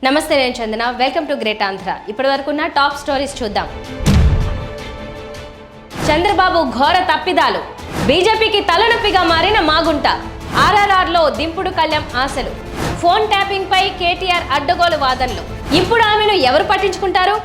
నమస్తే, నేను Chandana. Welcome to great Andhra. ఇప్పటి వరకున్న టాప్ స్టోరీస్ చూద్దాం. చంద్రబాబు ఘోర తప్పిదాలు, బీజేపీకి తలనొప్పిగా మారిన మాగుంట, ఆర్ఆర్ఆర్లో దింపుడు కళ్యాం ఆశలు, ఫోన్ ట్యాపింగ్ పై కేటీఆర్ అడ్డగోలు వాదనలు. ఇప్పుడు ఆమెను ఎవరు పట్టించుకుంటారు?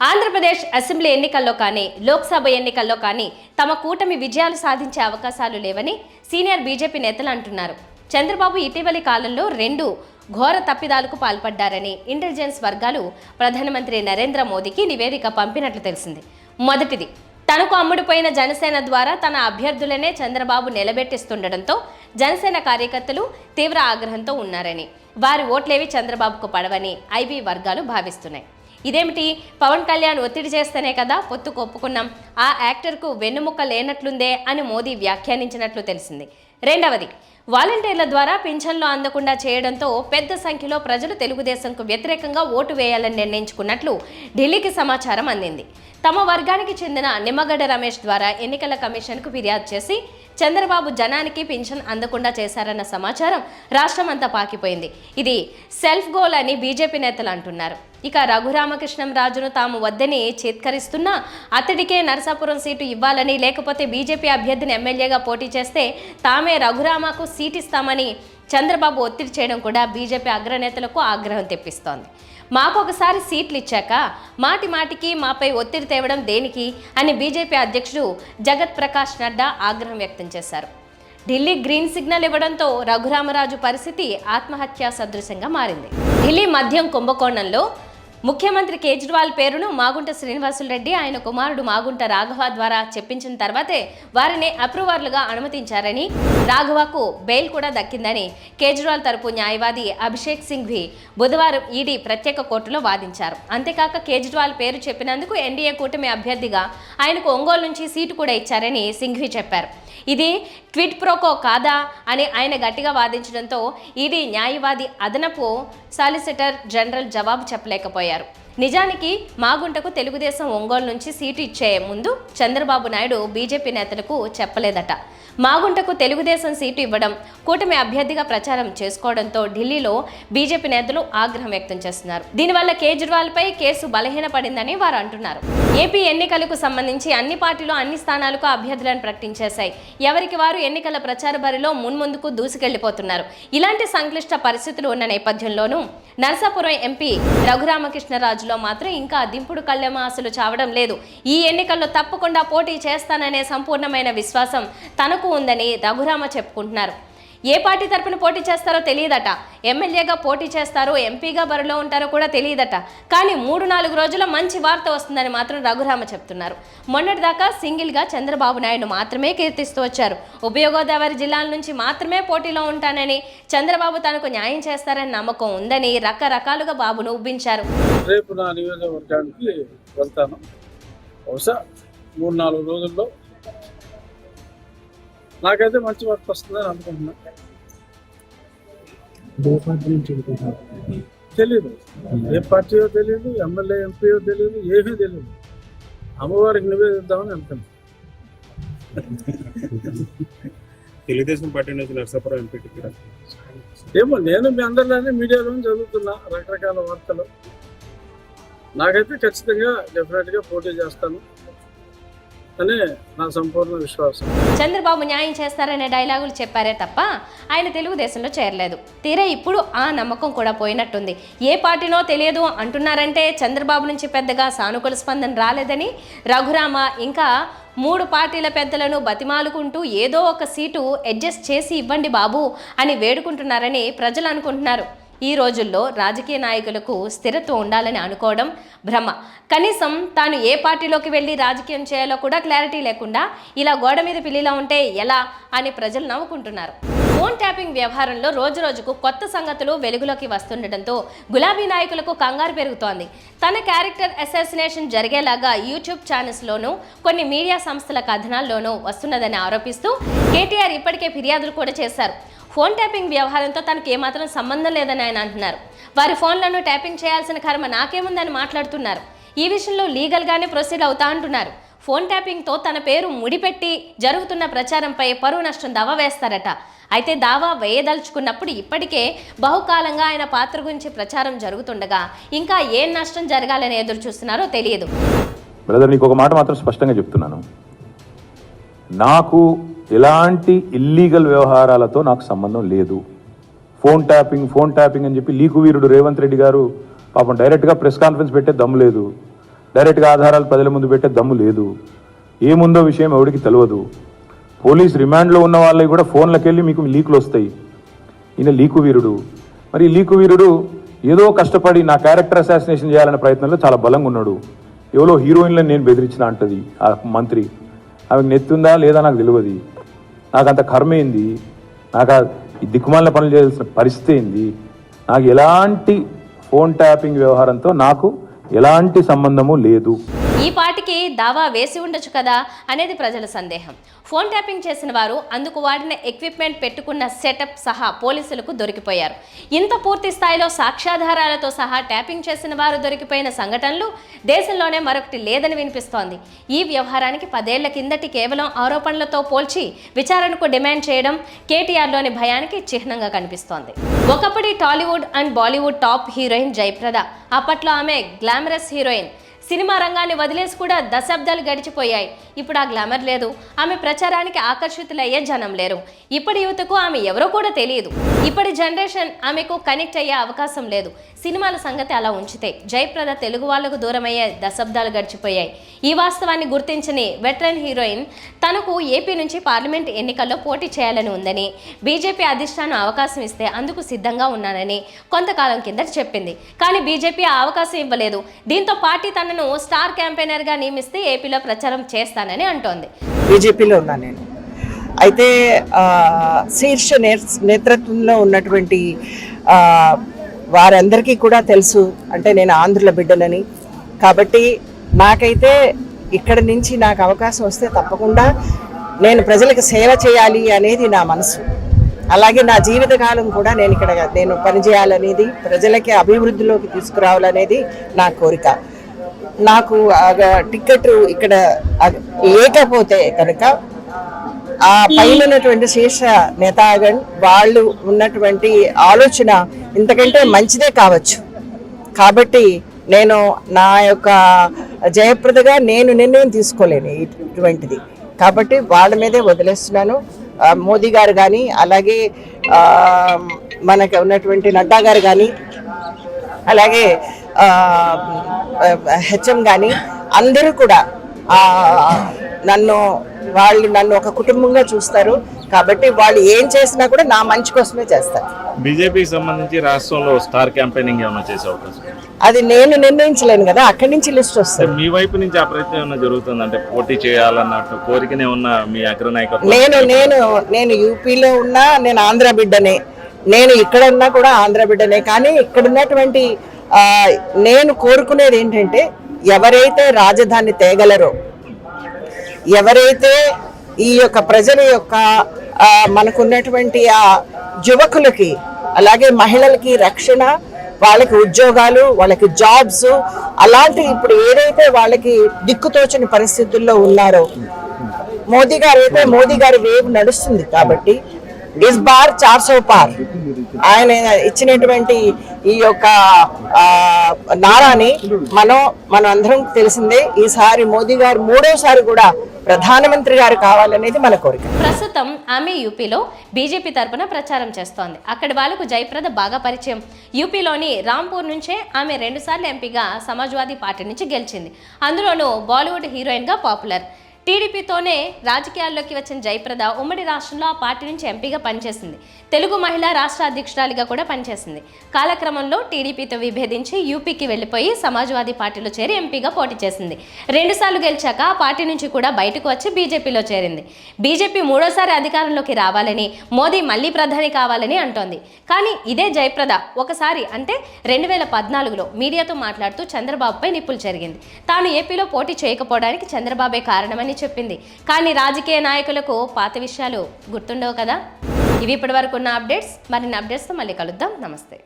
ఆంధ్రప్రదేశ్ అసెంబ్లీ ఎన్నికల్లో కానీ లోక్సభ ఎన్నికల్లో కానీ తమ కూటమి విజయాలు సాధించే అవకాశాలు లేవని సీనియర్ బీజేపీ నేతలు అంటున్నారు. చంద్రబాబు ఇటీవలి కాలంలో 2 ఘోర తప్పిదాలకు పాల్పడ్డారని ఇంటెలిజెన్స్ వర్గాలు ప్రధానమంత్రి నరేంద్ర మోదీకి నివేదిక పంపినట్లు తెలిసింది. మొదటిది, తనకు అమ్ముడుపోయిన జనసేన ద్వారా తన అభ్యర్థులనే చంద్రబాబు నిలబెట్టిస్తుండటంతో జనసేన కార్యకర్తలు తీవ్ర ఆగ్రహంతో ఉన్నారని, వారి ఓట్లేవి చంద్రబాబుకు పడవని ఐబీ వర్గాలు భావిస్తున్నాయి. ఇదేమిటి, పవన్ కళ్యాణ్ ఒత్తిడి చేస్తేనే కదా పొత్తుకు ఒప్పుకున్నాం, ఆ యాక్టర్కు వెన్నుముక్క లేనట్లుందే అని మోదీ వ్యాఖ్యానించినట్లు తెలిసింది. రెండవది, వాలంటీర్ల ద్వారా పింఛన్లు అందకుండా చేయడంతో పెద్ద సంఖ్యలో ప్రజలు తెలుగుదేశంకు వ్యతిరేకంగా ఓటు వేయాలని నిర్ణయించుకున్నట్లు ఢిల్లీకి సమాచారం అందింది. తమ వర్గానికి చెందిన నిమ్మగడ్డ రమేష్ ద్వారా ఎన్నికల కమిషన్కు ఫిర్యాదు చేసి చంద్రబాబు జనానికి పింఛన్ అందకుండా చేశారన్న సమాచారం రాష్ట్రమంతా పాకిపోయింది. ఇది సెల్ఫ్ గోల్ అని బీజేపీ నేతలు అంటున్నారు. ఇక రఘురామకృష్ణంరాజును తాము వద్దని చేత్కరిస్తున్నా అతడికే నరసాపురం సీటు ఇవ్వాలని, లేకపోతే బీజేపీ అభ్యర్థిని ఎమ్మెల్యేగా పోటీ చేస్తే తామే రఘురామకు సీటు ఇస్తామని చంద్రబాబు ఒత్తిడి చేయడం కూడా బీజేపీ అగ్రనేతలకు ఆగ్రహం తెప్పిస్తోంది. మాకు ఒకసారి సీట్లు ఇచ్చాక మాటి మాటికి మాపై ఒత్తిడి తేవడం దేనికి అని బీజేపీ అధ్యక్షుడు జగత్ ప్రకాష్ నడ్డా ఆగ్రహం వ్యక్తం చేశారు. ఢిల్లీ గ్రీన్ సిగ్నల్ ఇవ్వడంతో రఘురామరాజు పరిస్థితి ఆత్మహత్యా సదృశంగా మారింది. ఢిల్లీ మద్యం కుంభకోణంలో ముఖ్యమంత్రి కేజ్రీవాల్ పేరును మాగుంట శ్రీనివాసులరెడ్డి, ఆయన కుమారుడు మాగుంట రాఘవ ద్వారా చెప్పించిన తర్వాతే వారిని అప్రూవర్లుగా అనుమతించారని, రాఘవకు బెయిల్ కూడా దక్కిందని కేజ్రీవాల్ తరపు న్యాయవాది అభిషేక్ సింఘ్వి బుధవారం ఈడీ ప్రత్యేక కోర్టులో వాదించారు. అంతేకాక కేజ్రీవాల్ పేరు చెప్పినందుకు ఎన్డీఏ కూటమి అభ్యర్థిగా ఆయనకు ఒంగోలు నుంచి సీటు కూడా ఇచ్చారని సింఘ్వి చెప్పారు. ఇది క్విడ్ ప్రోకో కాదా అని ఆయన గట్టిగా వాదించడంతో ఈడీ న్యాయవాది అదనపు సాలిసిటర్ జనరల్ జవాబు చెప్పలేకపోయారు. నిజానికి మాగుంటకు తెలుగుదేశం ఒంగోలు నుంచి సీటు ఇచ్చే ముందు చంద్రబాబు నాయుడు బీజేపీ నేతలకు చెప్పలేదట. మాగుంటకు తెలుగుదేశం సీటు ఇవ్వడం, కూటమి అభ్యర్థిగా ప్రచారం చేసుకోవడంతో ఢిల్లీలో బీజేపీ నేతలు ఆగ్రహం వ్యక్తం చేస్తున్నారు. దీనివల్ల కేజ్రీవాల్పై కేసు బలహీనపడిందని వారు అంటున్నారు. ఏపీ ఎన్నికలకు సంబంధించి అన్ని పార్టీలు అన్ని స్థానాలకు అభ్యర్థులను ప్రకటించేశాయి. ఎవరికి వారు ఎన్నికల ప్రచార బరిలో మున్ముందుకు దూసుకెళ్లిపోతున్నారు. ఇలాంటి సంక్లిష్ట పరిస్థితులు ఉన్న నేపథ్యంలోనూ నరసాపురం ఎంపీ రఘురామకృష్ణరాజులో మాత్రం ఇంకా దింపుడు కళ్యామ ఆశలు చావడం లేదు. ఈ ఎన్నికల్లో తప్పకుండా పోటీ చేస్తాననే సంపూర్ణమైన విశ్వాసం తనకు ఉందని రఘురామ చెప్పుకుంటున్నారు. ఏ పార్టీ తరపున పోటీ చేస్తారో తెలియదట, ఎమ్మెల్యేగా పోటీ చేస్తారో ఎంపీగా బరిలో ఉంటారో కూడా తెలియదట. కానీ 3-4 రోజుల్లో మంచి వార్త వస్తుందని మాత్రం రఘురామ చెప్తున్నారు. మొన్నటిదాకా సింగిల్గా చంద్రబాబు నాయుడు మాత్రమే కీర్తిస్తూ వచ్చారు. ఉభయ గోదావరి జిల్లాల నుంచి మాత్రమే పోటీలో ఉంటానని, చంద్రబాబు తనకు న్యాయం చేస్తారని నమ్మకం ఉందని రకరకాలుగా బాబును ఉబ్బించారు. రేపు నా నియోజకవర్గానికి వెళ్తాను. బహుశా 3-4 రోజుల్లో నాకైతే మంచి వర్క్ వస్తుందని అనుకుంటున్నా. తెలీదు, ఏ పార్టీయో తెలియదు, ఎమ్మెల్యే ఎంపీయో తెలియదు, ఏమీ తెలియదు. అమ్మవారికి నివేదిద్దామని అనుకున్నాను. తెలుగుదేశం పార్టీ నుంచి నరసాపురం ఎంపీ టికెట్ ఏమో, నేను మీ అందరిలోనే మీడియాలో చదువుతున్నా రకరకాల వార్తలు. నాకైతే ఖచ్చితంగా డెఫినెట్గా పోటీ చేస్తాను అనే నా సంపూర్ణ విశ్వాసం. చంద్రబాబు న్యాయం చేస్తారనే డైలాగులు చెప్పారే తప్ప ఆయన తెలుగుదేశంలో చేరలేదు. తీరా ఇప్పుడు ఆ నమ్మకం కూడా పోయినట్టుంది. ఏ పార్టీనో తెలియదు అంటున్నారంటే చంద్రబాబు నుంచి పెద్దగా సానుకూల స్పందన రాలేదని రఘురామ ఇంకా 3 పార్టీల పెద్దలను బతిమాలుకుంటూ ఏదో ఒక సీటు అడ్జస్ట్ చేసి ఇవ్వండి బాబు అని వేడుకుంటున్నారని ప్రజలు అనుకుంటున్నారు. ఈ రోజుల్లో రాజకీయ నాయకులకు స్థిరత్వం ఉండాలని అనుకోవడం భ్రమ. కనీసం తాను ఏ పార్టీలోకి వెళ్ళి రాజకీయం చేయాలో కూడా క్లారిటీ లేకుండా ఇలా గోడ మీద పిల్లిలా ఉంటే ఎలా అని ప్రజలు నవ్వుకుంటున్నారు. ఫోన్ ట్యాపింగ్ వ్యవహారంలో రోజురోజుకు కొత్త సంగతులు వెలుగులోకి వస్తుండటంతో గులాబీ నాయకులకు కంగారు పెరుగుతోంది. తన క్యారెక్టర్ అసాసినేషన్ జరిగేలాగా యూట్యూబ్ ఛానల్స్లోనూ కొన్ని మీడియా సంస్థల కథనాల్లోనూ వస్తున్నదని ఆరోపిస్తూ కేటీఆర్ ఇప్పటికే ఫిర్యాదులు కూడా చేశారు. ఫోన్ ట్యాపింగ్ వ్యవహారంతో తనకు ఏమాత్రం సంబంధం లేదని ఆయన అంటున్నారు. వారి ఫోన్లను ట్యాపింగ్ చేయాల్సిన కర్మ నాకేముందని మాట్లాడుతున్నారు. ఈ విషయంలో లీగల్గానే ప్రొసీడ్ అవుతా అంటున్నారు. ఫోన్ ట్యాపింగ్తో తన పేరు ముడిపెట్టి జరుగుతున్న ప్రచారంపై పరువు నష్టం దావా వేస్తారట. అయితే దావా వేయదలుచుకున్నప్పుడు ఇప్పటికే బహుకాలంగా ఆయన పాత్ర గురించి ప్రచారం జరుగుతుండగా ఇంకా ఏం నష్టం జరగాలని ఎదురు చూస్తున్నారో తెలియదు. బ్రదర్, నీకు ఒక మాట మాత్రం స్పష్టంగా చెప్తున్నాను. నాకు ఎలాంటి ఇల్లీగల్ వ్యవహారాలతో నాకు సంబంధం లేదు. ఫోన్ ట్యాపింగ్ అని చెప్పి లీకు వీరుడు రేవంత్ రెడ్డి గారు పాపం డైరెక్ట్గా ప్రెస్ కాన్ఫరెన్స్ పెట్టే దమ్ము లేదు, డైరెక్ట్గా ఆధారాలు ప్రజల ముందు పెట్టే దమ్ము లేదు. ఏముందో విషయం ఎవరికి తెలియదు. పోలీస్ రిమాండ్లో ఉన్న వాళ్ళకి కూడా ఫోన్లకు వెళ్ళి మీకు లీకులు వస్తాయి. ఈయన లీకు వీరుడు. మరి లీకు వీరుడు ఏదో కష్టపడి నా క్యారెక్టర్ అసాసినేషన్ చేయాలనే ప్రయత్నంలో చాలా బలంగా ఉన్నాడు. ఎవరో హీరోయిన్లను నేను బెదిరించిన అంటది ఆ మంత్రి. ఆమెకు నెత్తుందా లేదా నాకు తెలియదు. నాకు అంత కర్మ ఏంది, నాకు ఈ దిక్కుమాలిన పనులు చేయాల్సిన పరిస్థితి ఏంది. నాకు ఎలాంటి ఫోన్ ట్యాపింగ్ వ్యవహారంతో నాకు ఎలాంటి సంబంధము లేదు. ఈ పాటికి దావా వేసి ఉండొచ్చు కదా అనేది ప్రజల సందేహం. ఫోన్ ట్యాపింగ్ చేసిన వారు అందుకు వాడిన ఎక్విప్మెంట్ పెట్టుకున్న సెటప్ సహా పోలీసులకు దొరికిపోయారు. ఇంత పూర్తి స్థాయిలో సాక్ష్యాధారాలతో సహా ట్యాపింగ్ చేసిన వారు దొరికిపోయిన సంఘటనలు దేశంలోనే మరొకటి లేదని వినిపిస్తోంది. ఈ వ్యవహారానికి 10 ఏళ్ల కిందటి కేవలం ఆరోపణలతో పోల్చి విచారణకు డిమాండ్ చేయడం కేటీఆర్లోని భయానికి చిహ్నంగా కనిపిస్తోంది. ఒకప్పటి Tollywood and Bollywood top heroine Jayaprada. అప్పట్లో ఆమె గ్లామరస్ హీరోయిన్. సినిమా రంగాన్ని వదిలేసి కూడా దశాబ్దాలు గడిచిపోయాయి. ఇప్పుడు ఆ గ్లామర్ లేదు. ఆమె ప్రచారానికి ఆకర్షితులయ్యే జనం లేరు. ఇప్పటి యువతకు ఆమె ఎవరో కూడా తెలియదు. ఇప్పటి జనరేషన్ ఆమెకు కనెక్ట్ అయ్యే అవకాశం లేదు. సినిమాల సంగతి అలా ఉంచితే జయప్రద తెలుగు వాళ్లకు దూరమయ్యే దశాబ్దాలు గడిచిపోయాయి. ఈ వాస్తవాన్ని గుర్తించని వెటరన్ హీరోయిన్ తనకు ఏపీ నుంచి పార్లమెంట్ ఎన్నికల్లో పోటీ చేయాలని ఉందని, బీజేపీ అధిష్టానం అవకాశం ఇస్తే అందుకు సిద్ధంగా ఉన్నానని కొంతకాలం కిందట చెప్పింది. కానీ బీజేపీ ఆ అవకాశం ఇవ్వలేదు. దీంతో పార్టీ తనను స్టార్ క్యాంపెయినర్గా నియమిస్తే ఏపీలో ప్రచారం చేస్తానని అంటోంది. బీజేపీలో ఉన్నా నేను. అయితే శీర్ష నేతృత్వంలో ఉన్నటువంటి వారందరికీ కూడా తెలుసు అంటే నేను ఆంధ్రుల బిడ్డనని. కాబట్టి నాకైతే ఇక్కడ నుంచి నాకు అవకాశం వస్తే తప్పకుండా నేను ప్రజలకు సేవ చేయాలి అనేది నా మనసు. అలాగే నా జీవితకాలం కూడా నేను పనిచేయాలనేది, ప్రజలకి అభివృద్ధిలోకి తీసుకురావాలనేది నా కోరిక. నాకు టికెట్ ఇక్కడ లేకపోతే కనుక ఆ పైన ఉన్నటువంటి శీర్ష నేతాగణ్ వాళ్ళు ఉన్నటువంటి ఆలోచన ఇంతకంటే మంచిదే కావచ్చు. కాబట్టి నేను నా యొక్క జయప్రదగా నేను నిర్ణయం తీసుకోలేను ఇటువంటిది. కాబట్టి వాళ్ళ మీదే వదిలేస్తున్నాను. మోదీ గారు కానీ, అలాగే మనకు ఉన్నటువంటి నడ్డా గారు కానీ, అలాగే హెచ్ఎం కానీ అందరూ కూడా నన్ను ఒక కుటుంబంగా చూస్తారు. కాబట్టి వాళ్ళు ఏం చేసినా కూడా నా మంచి కోసమే చేస్తారు. బీజేపీకి సంబంధించి రాష్ట్రంలో స్టార్ క్యాంపెయినింగ్ ఏమైనా చేసే అవకాశం? అది నేను నిర్ణయించలేను కదా, అక్కడి నుంచి లిస్ట్ వస్తుంది. మీ వైపు నుంచి ఆ ప్రయత్నం ఏమైనా జరుగుతుంది అంటే పోటీ చేయాలన్నట్టు కోరికనే ఉన్న మీ అగ్రనాయకత్వం? నేను యూపీలో ఉన్నా, నేను ఆంధ్ర బిడ్డనే. నేను ఇక్కడ ఉన్నా కూడా ఆంధ్ర బిడ్డనే. కానీ ఇక్కడ ఉన్నటువంటి నేను కోరుకునేది ఏంటంటే ఎవరైతే రాజధాని తేగలరో, ఎవరైతే ఈ యొక్క ప్రజల యొక్క మనకున్నటువంటి ఆ యువకులకి అలాగే మహిళలకి రక్షణ, వాళ్ళకి ఉద్యోగాలు, వాళ్ళకి జాబ్స్, అలాంటి ఇప్పుడు ఏదైతే వాళ్ళకి దిక్కుతోచని పరిస్థితుల్లో ఉన్నారో, మోదీ గారి వేవ్ నడుస్తుంది. కాబట్టి ఇస్ బార్ 400 పార్ ఆయన ఇచ్చినటువంటి ఈ యొక్క నారాని మనం అందరం తెలిసిందే. ఈసారి మోదీ గారు 3వసారి కూడా ప్రధానమంత్రి గారు కావాలనేది మన కోరిక. ప్రస్తుతం ఆమె యూపీలో బీజేపీ తరపున ప్రచారం చేస్తోంది. అక్కడి వాళ్ళకు జయప్రద బాగా పరిచయం. యూపీలోని రాంపూర్ నుంచే ఆమె 2 సార్లు ఎంపీగా సమాజ్వాదీ పార్టీ నుంచి గెలిచింది. అందులోనూ బాలీవుడ్ హీరోయిన్గా పాపులర్. టీడీపీతోనే రాజకీయాల్లోకి వచ్చిన జయప్రద ఉమ్మడి రాష్ట్రంలో ఆ పార్టీ నుంచి ఎంపీగా పనిచేసింది. తెలుగు మహిళా రాష్ట్ర అధ్యక్షురాలిగా కూడా పనిచేసింది. కాలక్రమంలో టీడీపీతో విభేదించి యూపీకి వెళ్లిపోయి సమాజ్వాదీ పార్టీలో చేరి ఎంపీగా పోటీ చేసింది. 2 సార్లు గెలిచాక ఆ పార్టీ నుంచి కూడా బయటకు వచ్చి బీజేపీలో చేరింది. బీజేపీ 3వసారి అధికారంలోకి రావాలని, మోదీ మళ్లీ ప్రధాని కావాలని అంటోంది. కానీ ఇదే జయప్రద ఒకసారి అంటే 2014లో మీడియాతో మాట్లాడుతూ చంద్రబాబుపై నిప్పులు చెరిగింది. తాను ఏపీలో పోటీ చేయకపోవడానికి చంద్రబాబే కారణమని చెప్పింది. కానీ రాజకీయ నాయకులకు పాత విషయాలు గుర్తుండవు కదా. ఇవి ఇప్పటి వరకు ఉన్న అప్డేట్స్. మరిన్ని అప్డేట్స్తో మళ్ళీ కలుద్దాం. నమస్తే.